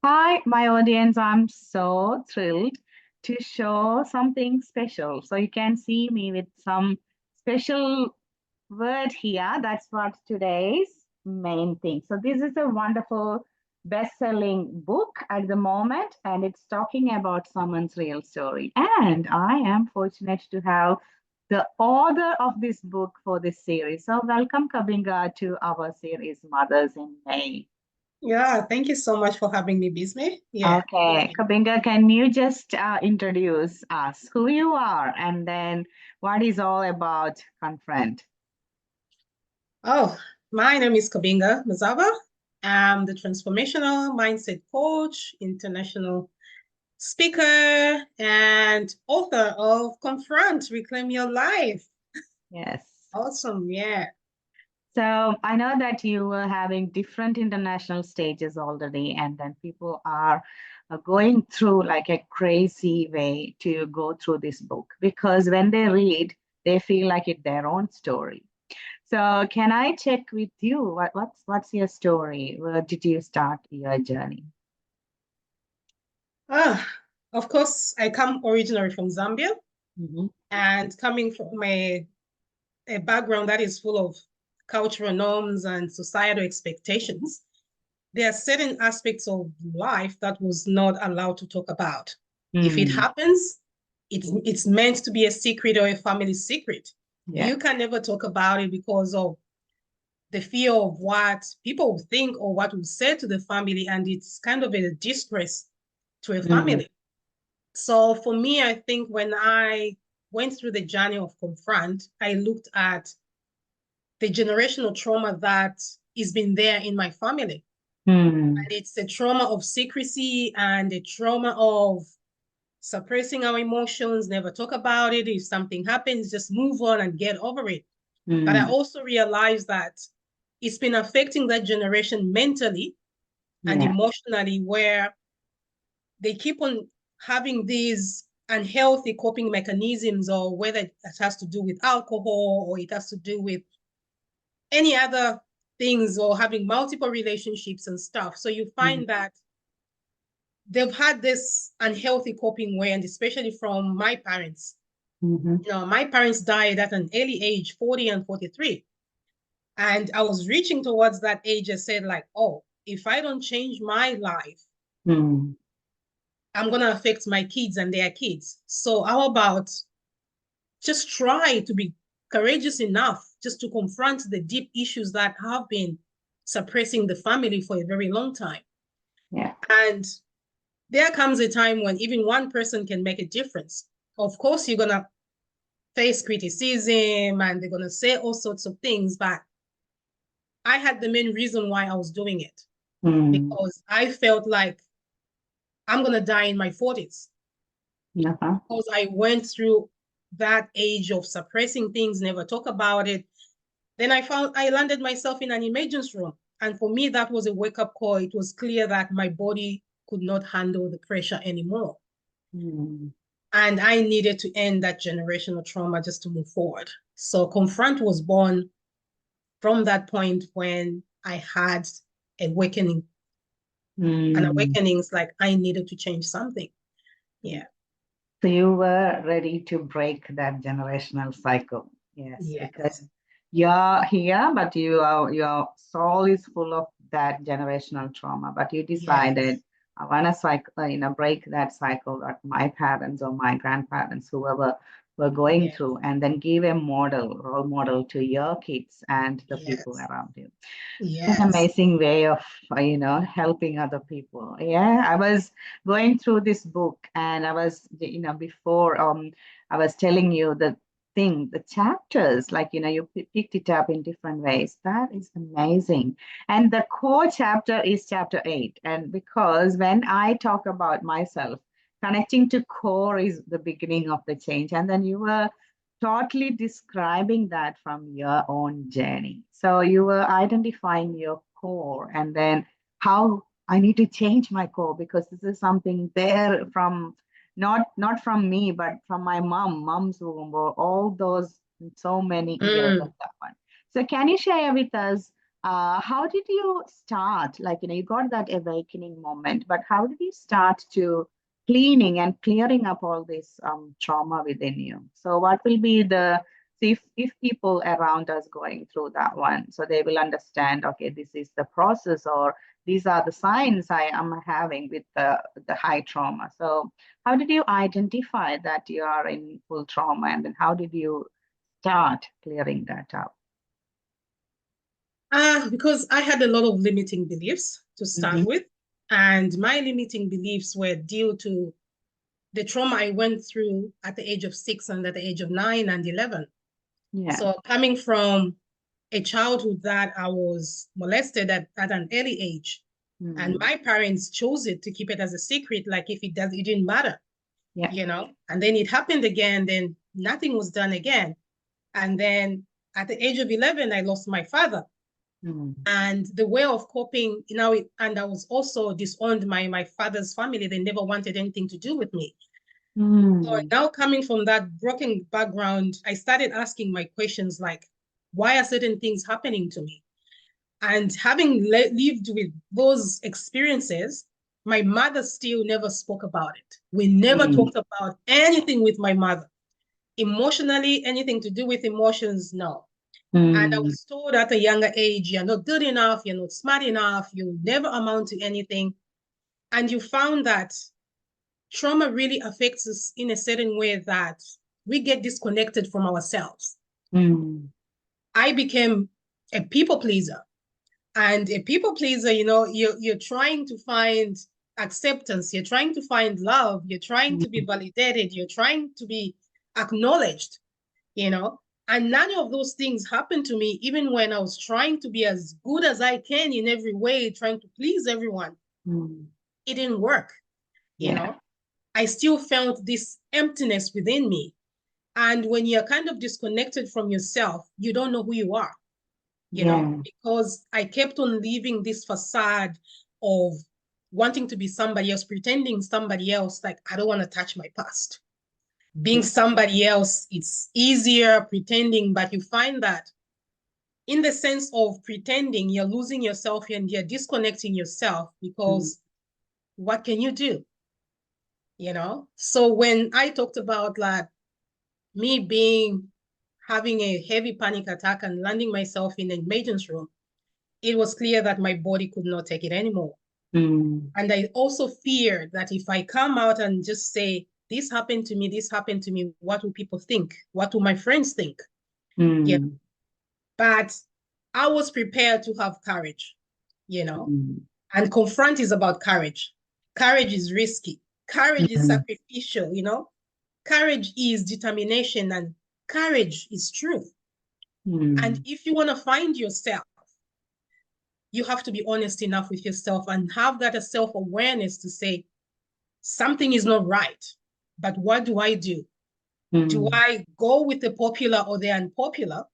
Hi, my audience. I'm so thrilled to show something special. So you can see me with some special word here. That's what today's main thing. So this is a wonderful best-selling book at the moment, and it's talking about someone's real story. And I am fortunate to have the author of this book for this series. So welcome, Kabinga, to our series Mothers in May. Yeah, thank you so much for having me, Bisme. Yeah, thank Okay, you. Kabinga, can you just introduce us who you are and then what is all about Confront? Oh, my name is Kabinga Mazaba. I'm the transformational mindset coach, international speaker, and author of Confront, Reclaim Your Life. Yes. Awesome. Yeah. So I know that you were having different international stages already, and then people are going through like a crazy way to go through this book because when they read, they feel like it's their own story. So can I check with you? What's your story? Where did you start your journey? Ah, of course, I come originally from Zambia Mhm. and coming from a background that is full of cultural norms and societal expectations. There are certain aspects of life that was not allowed to talk about. If it Mm, happens, it's meant to be a secret or a family secret. yeah. You can never talk about it because of the fear of what people will think or what will say to the family, and it's kind of a disgrace to a Mm, family. So for me, I think when I went through the journey of confront, I looked at the generational trauma that has been there in my family. mm, And it's a trauma of secrecy and a trauma of suppressing our emotions, never talk about it. If something happens, just move on and get over it. But I mm, also realized that it's been affecting that generation mentally and yeah. emotionally, where they keep on having these unhealthy coping mechanisms, or whether it has to do with alcohol or it has to do with any other things, or having multiple relationships and stuff. So you Mm, find that they've had this unhealthy coping way, and especially from my parents. mhm, My parents died at an early age, 40 and 43. And I was reaching towards that age. I said, like, oh, if I don't change my life, mm, I'm going to affect my kids and their kids. So how about just try to be courageous enough just to confront the deep issues that have been suppressing the family for a very long time. yeah. And there comes a time when even one person can make a difference. Of course, you're going to face criticism and they're going to say all sorts of things, but I had the main reason why I was doing it, Mm, because I felt like I'm going to die in my 40s, uh-huh. because I went through that age of suppressing things, never talk about it. Then I landed myself in an emergency room. And for me, that was a wake up call. It was clear that my body could not handle the pressure anymore. Mm, And I needed to end that generational trauma just to move forward. So Confront was born from that point when I had awakening. An mm. awakening is like I needed to change something. Yeah. So you were ready to break that generational cycle. Yes, because Yes. you're here, but your soul is full of that generational trauma. But you decided, Yes. I want to break that cycle that my parents or my grandparents, whoever were going Yes. through, and then give a role model to your kids and the people Yes. around you. It's an Yes. amazing way of helping other people. Yeah, I was going through this book and I was before I was telling you the chapters, like you picked it up in different ways. That is amazing. And the core chapter is chapter 8. And because when I talk about myself, connecting to core is the beginning of the change. And then you were totally describing that from your own journey. So you were identifying your core and then how I need to change my core because this is something there from not from me, but from my mom's womb, or all those so many years of Mm. that one. So can you share with us How did you start? Like, you got that awakening moment, but how did you start to cleaning and clearing up all this trauma within you? So, what will be the, if people around us going through that one, so they will understand, okay, this is the process, or these are the signs I am having with the high trauma. So, how did you identify that you are in full trauma, and then how did you start clearing that up? Because I had a lot of limiting beliefs to start Hmm. with, and my limiting beliefs were due to the trauma I went through at the age of 6 and at the age of 9 and 11. Yeah. So coming from a childhood that I was molested at an early age, and Mm. my parents chose it to keep it as a secret, like if it didn't matter, Yeah. and then it happened again, then nothing was done again. And then at the age of 11, I lost my father. Mm. And the way of coping, and I was also disowned my father's family. They never wanted anything to do with me. So Mm. now coming from that broken background, I started asking my questions like, why are certain things happening to me? And having lived with those experiences, my mother still never spoke about it. We never Mm. talked about anything with my mother. Emotionally, anything to do with emotions, no. And I Mm. was told at a younger age, you're not good enough, you're not smart enough, you'll never amount to anything. And you found that trauma really affects us in a certain way that we get disconnected from ourselves. Mm. I became a people pleaser. And a people pleaser, you're trying to find acceptance, you're trying to find love, you're trying to be Mm. validated, you're trying to be acknowledged, you know. And none of those things happened to me, even when I was trying to be as good as I can in every way, trying to please everyone. Mm. It didn't work, you Yeah. know. I still felt this emptiness within me. And when you're kind of disconnected from yourself, you don't know who you are, Yeah. because I kept on living this facade of wanting to be somebody else, pretending somebody else, like I don't want to touch my past. Being Yeah. somebody else, it's easier pretending, but you find that in the sense of pretending, you're losing yourself and you're disconnecting yourself Mm. because what can you do? So when I talked about like me having a heavy panic attack and landing myself in an emergency room, it was clear that my body could not take it anymore. Mm. And I also feared that if I come out and just say, this happened to me, what will people think? What will my friends think? Yeah. Mm. But I was prepared to have courage, you know, Mm. and confront is about courage. Courage is risky. Courage is Mm. sacrificial. Courage is determination and courage is truth. And Mm. if you want to find yourself, you have to be honest enough with yourself and have that self-awareness to say, something is not right. But what do I do? Do Mm. I go with the popular or the unpopular?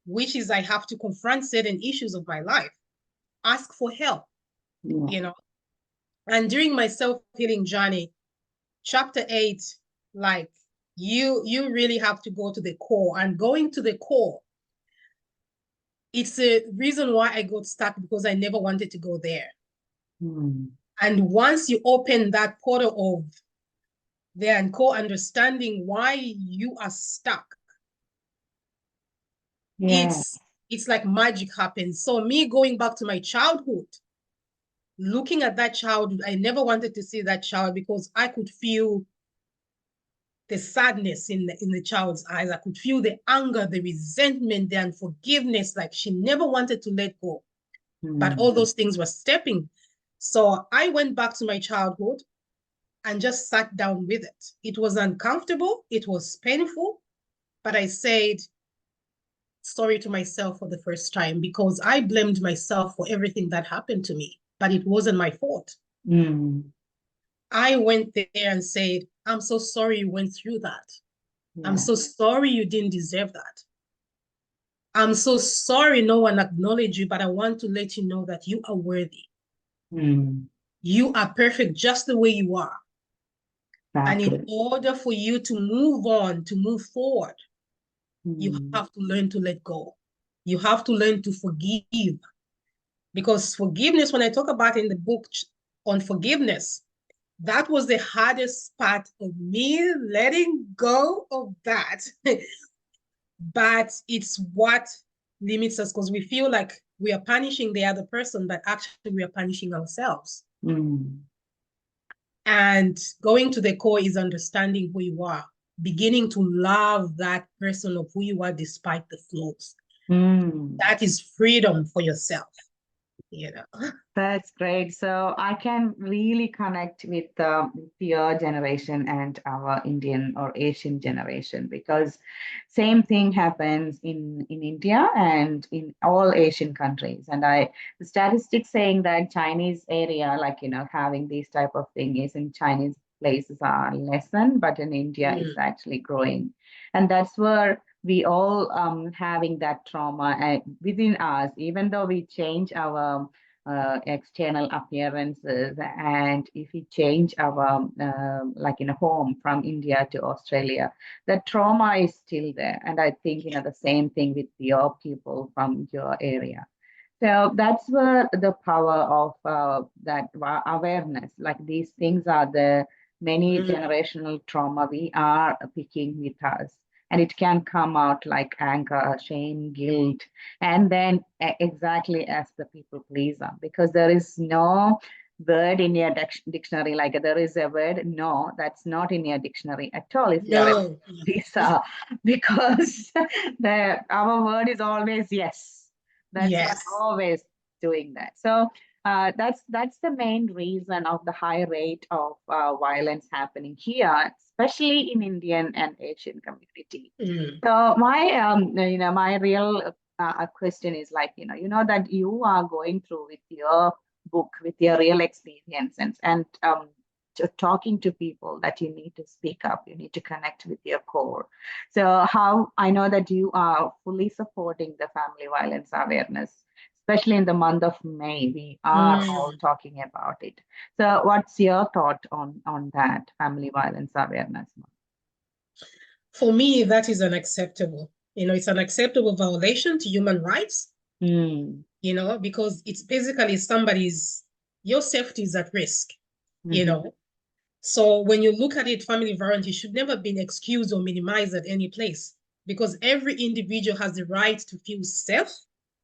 Which is I have to confront certain issues of my life, ask for help, Yeah. you know. And during my self-healing journey, chapter 8, like you really have to go to the core. And going to the core, it's a reason why I got stuck, because I never wanted to go there. Mm. And once you open that portal of their core understanding why you are stuck, Yeah. it's like magic happens. So me going back to my childhood, looking at that child, I never wanted to see that child because I could feel the sadness in the child's eyes. I could feel the anger, the resentment, the unforgiveness. Like she never wanted to let go. But Mm. all those things were stepping. So I went back to my childhood and just sat down with it. It was uncomfortable. It was painful. But I said sorry to myself for the first time because I blamed myself for everything that happened to me, but it wasn't my fault. Mm. I went there and said, I'm so sorry you went through that. I'm Yeah. so sorry you didn't deserve that. I'm so sorry no one acknowledged you, but I want to let you know that you are worthy. Mm. You are perfect just the way you are. And in Exactly. order for you to move on, to move forward, you Mm. have to learn to let go. You have to learn to forgive. Because forgiveness, when I talk about in the book on forgiveness, that was the hardest part of me letting go of that. But it's what limits us because we feel like we are punishing the other person, but actually we are punishing ourselves. Mm. And going to the core is understanding who you are, beginning to love that person of who you are despite the flaws. Mm. That is freedom for yourself, you know. That's great. So I can really connect with your generation and our Indian or Asian generation because same thing happens in India and in all Asian countries. And the statistics saying that Chinese area, like having these type of thing is in Chinese places are lessen, but in India it's actually growing, and that's where we all having that trauma within us, even though we change our external appearances, and if we change our like in a home from India to Australia, the trauma is still there. And I think the same thing with your people from your area. So that's where the power of that awareness, like these things are the many generational trauma we are picking with us. And it can come out like anger, shame, guilt, and then exactly as the people pleaser, because there is no word in your dictionary, like there is a word, no, that's not in your dictionary at all if you are a No. pleaser, because our word is always yes. That's Yes. always doing that. So that's the main reason of the high rate of violence happening here, especially in Indian and Asian community. So my real question is like that you are going through with your book, with your real experience, and talking to people that you need to speak up, you need to connect with your core. So how I know that you are fully supporting the family violence awareness, especially in the month of May, we are all talking about it. So what's your thought on that family violence awareness month? For me, that is unacceptable. It's an acceptable violation to human rights, Mm. because it's basically your safety is at risk, you Mhm. know. So when you look at it, family violence, it should never be excused or minimized at any place because every individual has the right to feel safe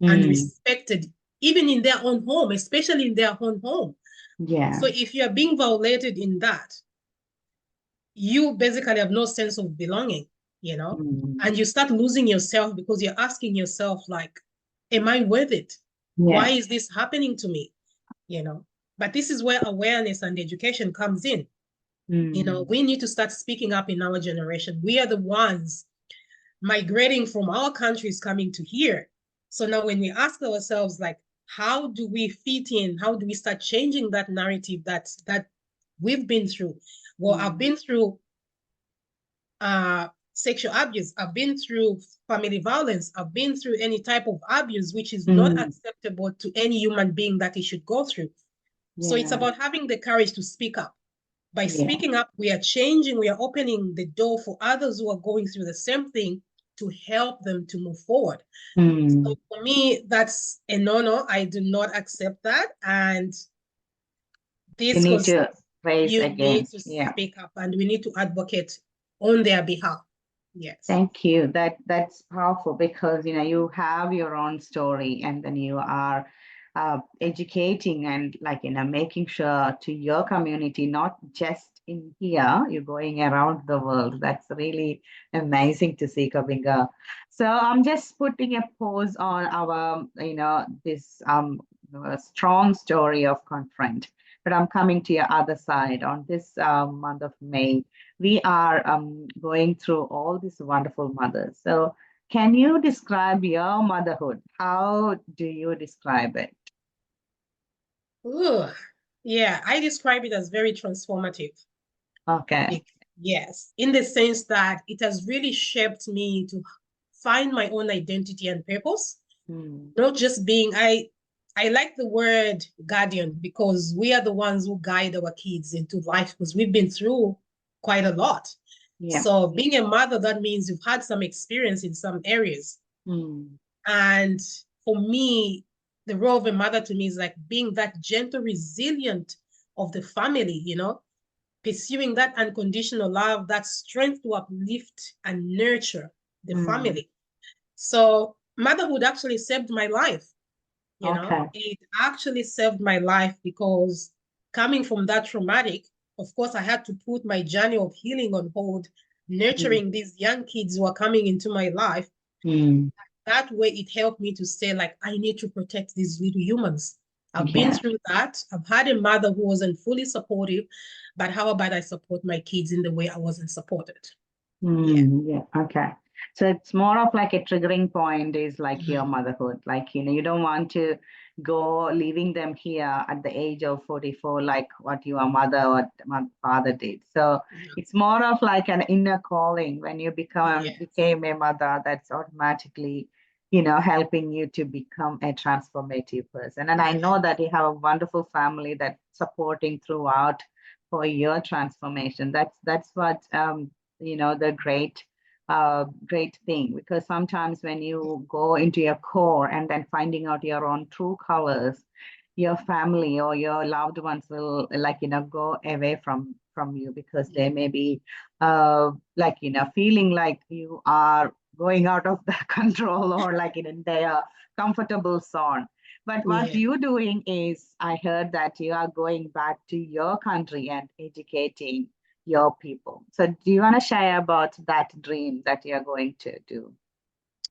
and Mm. respected, even in their own home, especially in their own home. Yeah. So if you are being violated in that, you basically have no sense of belonging, Mm. and you start losing yourself because you're asking yourself, like, am I worth it? Why Yeah. is this happening to me? You know, but this is where awareness and education comes in. Mm. We need to start speaking up in our generation. We are the ones migrating from our countries coming to here. So now when we ask ourselves, like, how do we fit in? How do we start changing that narrative that we've been through? Well, I've Mm. been through sexual abuse. I've been through family violence. I've been through any type of abuse, which is not Mm. acceptable to any human being that he should go through. So it's Yeah. about having the courage to speak up. By Yeah. speaking up, we are changing, we are opening the door for others who are going through the same thing to help them to move forward. So Mm. for me, that's a no-no. I do not accept that. And You this need because to raise you need against. to Yeah. speak up and we need to advocate on their behalf. Yes. Thank you. That's powerful because you have your own story, and then you are educating and like making sure to your community, not just in here, you're going around the world. That's really amazing to see, Kabinga. So I'm just putting a pause on our this strong story of confront, but I'm coming to your other side on this month of May. We are going through all these wonderful mothers. So, can you describe your motherhood? How do you describe it? Ooh, yeah, I describe it as very transformative. Okay. Yes, in the sense that it has really shaped me to find my own identity and purpose, Mm. not just being I like the word guardian because we are the ones who guide our kids into life because we've been through quite a lot. Yeah. So being a mother, that means you've had some experience in some areas. Mm. And for me, the role of a mother to me is like being that gentle, resilient of the family, you know, pursuing that unconditional love, that strength to uplift and nurture the Mm. family. So motherhood actually saved my life. You know, Okay. it actually saved my life because coming from that traumatic, of course, I had to put my journey of healing on hold, Mm. nurturing these young kids who are coming into my life. Mm. That way, it helped me to say, like, I need to protect these little humans. I've been Yeah. through that. I've had a mother who wasn't fully supportive, but how about I support my kids in the way I wasn't supported? Yeah. Mm, yeah, okay. So it's more of like a triggering point is like your Mhm. motherhood. Like, you don't want to go leaving them here at the age of 44, like what your mother or father did. So it's more of like an inner calling when you Yes. became a mother that's automatically, helping you to become a transformative person. And I Yeah. know that you have a wonderful family that's supporting throughout for your transformation. That's what the great thing, because sometimes when you go into your core and then finding out your own true colors, your family or your loved ones will, like, go away from you, because they may be like, feeling like you are going out of the control, or like in their comfortable zone. But what Yeah. you're doing is, I heard that you are going back to your country and educating your people. So do you want to share about that dream that you're going to do?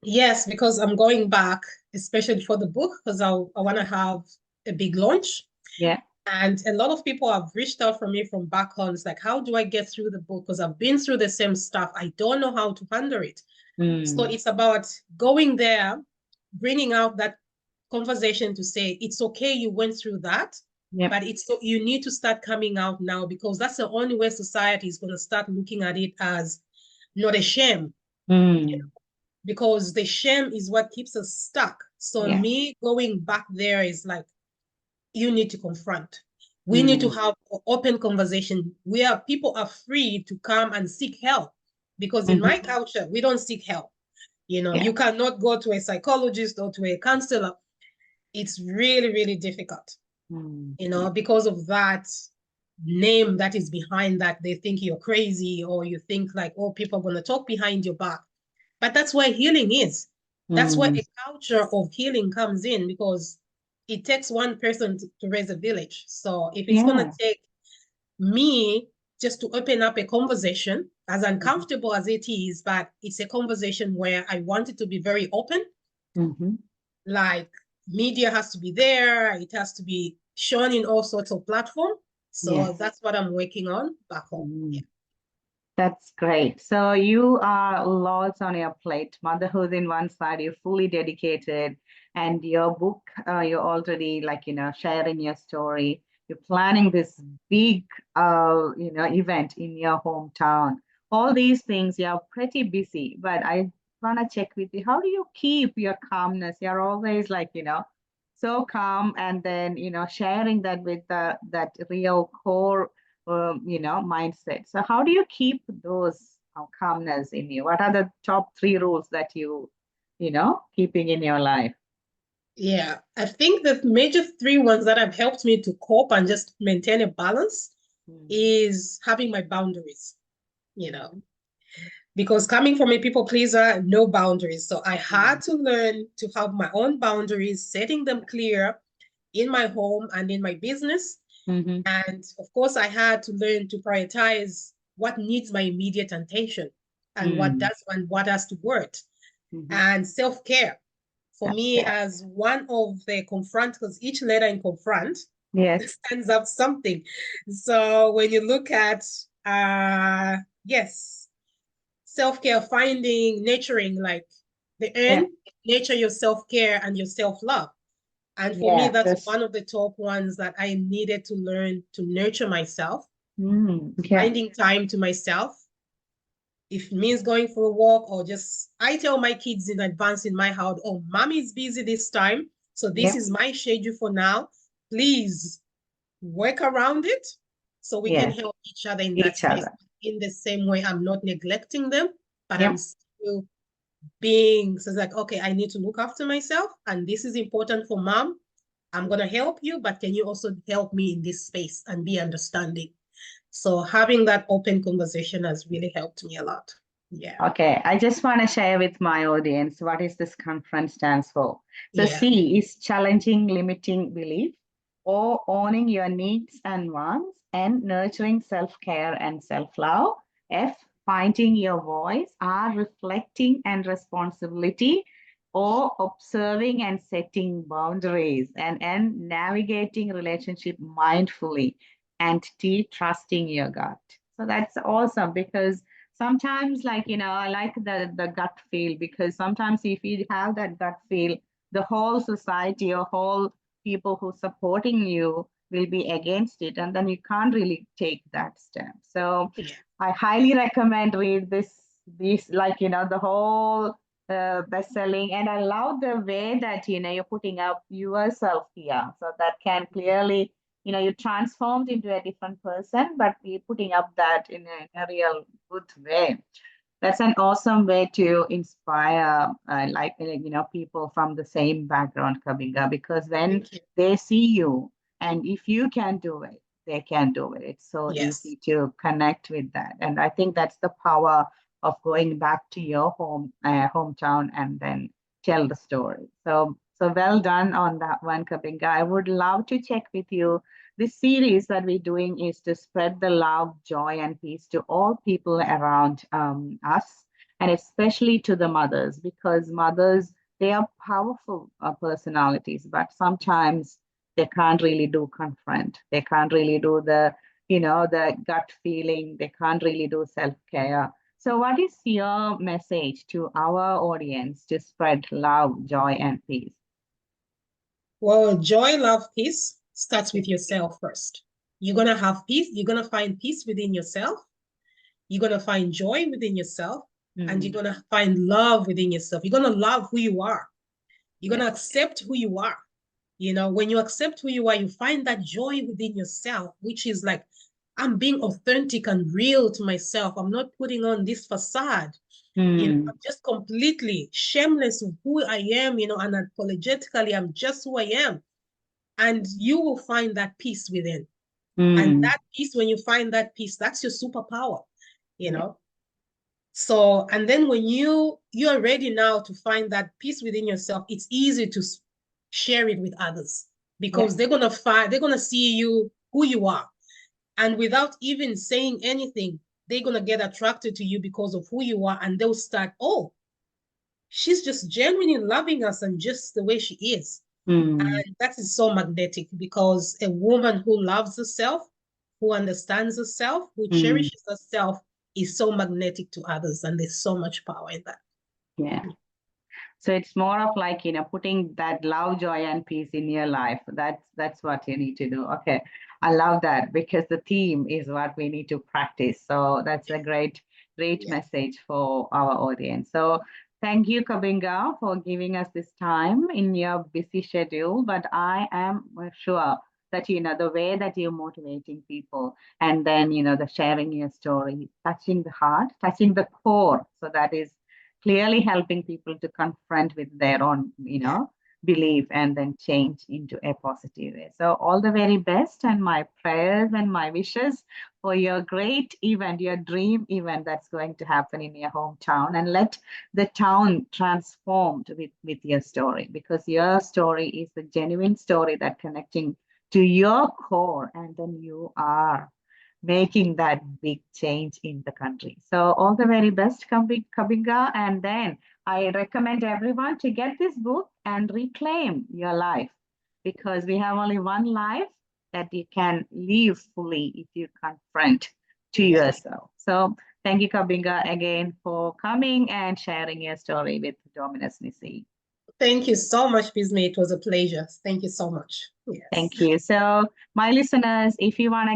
Yes, because I'm going back, especially for the book, because I want to have a big launch. Yeah. And a lot of people have reached out from me from back home. It's like, how do I get through the book? Because I've been through the same stuff. I don't know how to handle it. So Mm. it's about going there, bringing out that conversation to say, it's okay, you went through that, Yep. but it's so you need to start coming out now, because that's the only way society is going to start looking at it as not a shame, Mm. because the shame is what keeps us stuck. So Yeah. me going back there is like, you need to confront. We need to Mm. have an open conversation where people are free to come and seek help. Because in my Hmm. culture, we don't seek help. You know, Yeah. you cannot go to a psychologist or to a counselor. It's really, really difficult, Mm. you Yeah. know, because of that name that is behind that. They think you're crazy, or you think like, oh, people are going to talk behind your back. But that's where healing is. That's where Mm. a culture of healing comes in, because it takes one person to raise a village. So if it's going to Yeah. take me just to open up a conversation, as Hmm. uncomfortable as it is, but it's a conversation where I want it to be very open, Hmm. like media has to be there, it has to be shown in all sorts of platforms. So Yes. that's what I'm working on back home. Yeah. Mm. That's great. So you are lots on your plate. Motherhood in one side, you're fully dedicated, and your book, you're already, like, sharing your story. You're planning this big, event in your hometown. All these things, you're pretty busy. But I want to check with you. How do you keep your calmness? You're always like, so calm, and then, sharing that with that real core mindset. So how do you keep those calmness in you? What are the top three rules that keeping in your life? Yeah, I think the major three ones that have helped me to cope and just maintain a balance Mm. is having my boundaries, you know, because coming from a people pleaser, no boundaries. So I Mm. had to learn to have my own boundaries, setting them clear in my home and in my business. Mm-hmm. And of course, I had to learn to prioritize what needs my immediate attention and Mm. what has to work. Mm-hmm. And self-care. For me, Self-care. as one of the confront, because each letter in confront Yes. stands up something. So when you look at yes, self-care, finding, nurturing, like the Yeah. earn, nature your self-care and your self-love. And for me, Yeah. that's That's. one of the top ones that I needed to learn to nurture myself, Yeah. finding time to myself. If it means going for a walk, or just, I tell my kids in advance in my house, oh, mommy's busy this time. So this Yeah. is my schedule for now. Please work around it so we can Yes. help each other in that Each space. other. In the same way, I'm not neglecting them, but I'm Yep. still being, so it's like, okay, I need to look after myself. And this is important for mom. I'm going to help you, but can you also help me in this space and be understanding? So having that open conversation has really helped me a lot. Yeah. Okay, I just want to share with my audience what is this confront stands for. So Yeah. C is challenging limiting belief, O owning your needs and wants, and nurturing self-care and self-love. F finding your voice, R reflecting and responsibility, O observing and setting boundaries, and N navigating relationship mindfully, and T trusting your gut. So that's awesome because sometimes, like, I like the gut feel, because sometimes if you have that gut feel, the whole society or whole people who supporting you will be against it, and then you can't really take that step. So Yeah. I highly recommend read this, like, the whole best selling. And I love the way that you're putting up yourself here, so that can clearly, you transformed into a different person, but you're putting up that in a real good way. That's an awesome way to inspire, people from the same background, Kabinga, because when Thank you. they see you, and if you can do it, they can do it. It's so Yes. easy to connect with that. And I think that's the power of going back to your hometown and then tell the story. So well done on that one, Kabinga. I would love to check with you. This series that we're doing is to spread the love, joy, and peace to all people around us, and especially to the mothers, because mothers, they are powerful personalities, but sometimes they can't really do confront. They can't really do the gut feeling. They can't really do self care. So, what is your message to our audience to spread love, joy, and peace? Well, joy, love, peace starts with yourself first. You're going to have peace. You're going to find peace within yourself. You're going to find joy within yourself. And you're Mm, going to find love within yourself. You're going to love who you are. You're yeah. going to accept who you are. When you accept who you are, you find that joy within yourself, which is like, I'm being authentic and real to myself. I'm not putting on this facade. Mm, I'm just completely shameless of who I am, unapologetically, I'm just who I am. And you will find that peace within. And mm, that peace, when you find that peace, that's your superpower, you yeah. know. So, and then when you're ready now to find that peace within yourself, it's easy to share it with others Yeah. because they're gonna see you who you are. And without even saying anything, they're gonna get attracted to you because of who you are, and they'll start, oh, she's just genuinely loving us and just the way she is. Mm, And that is so magnetic because a woman who loves herself, who understands herself, who mm, cherishes herself is so magnetic to others. And there's so much power in that. yeah. So it's more of like, putting that love, joy, and peace in your life. That's what you need to do. Okay. I love that, because the theme is what we need to practice. So that's a great Yeah. message for our audience. So thank you, Kabinga, for giving us this time in your busy schedule. But I am sure that, the way that you're motivating people, and then, the sharing your story, touching the heart, touching the core. So that is clearly helping people to confront with their own, Yeah. belief, and then change into a positive way. So all the very best, and my prayers and my wishes for your great event, your dream event that's going to happen in your hometown, and let the town transformed with your story, because your story is the genuine story that connecting to your core, and then you are making that big change in the country. So all the very best, Kabinga. And then I recommend everyone to get this book and reclaim your life, because we have only one life that you can live fully if you confront to Yeah. yourself. So thank you, Kabinga, again for coming and sharing your story with Dominus Nisi. Thank you so much, Bismay. It was a pleasure. Thank you so much. Yes. Thank you. So, my listeners, if you want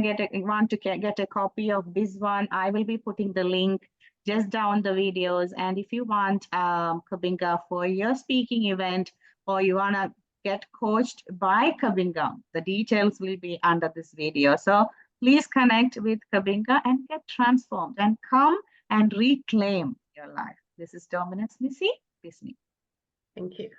to get a copy of this one, I will be putting the link just down the videos. And if you want Kabinga for your speaking event, or you want to get coached by Kabinga, the details will be under this video. So please connect with Kabinga and get transformed and come and reclaim your life. This is Dominus Missy. Peace. Thank you.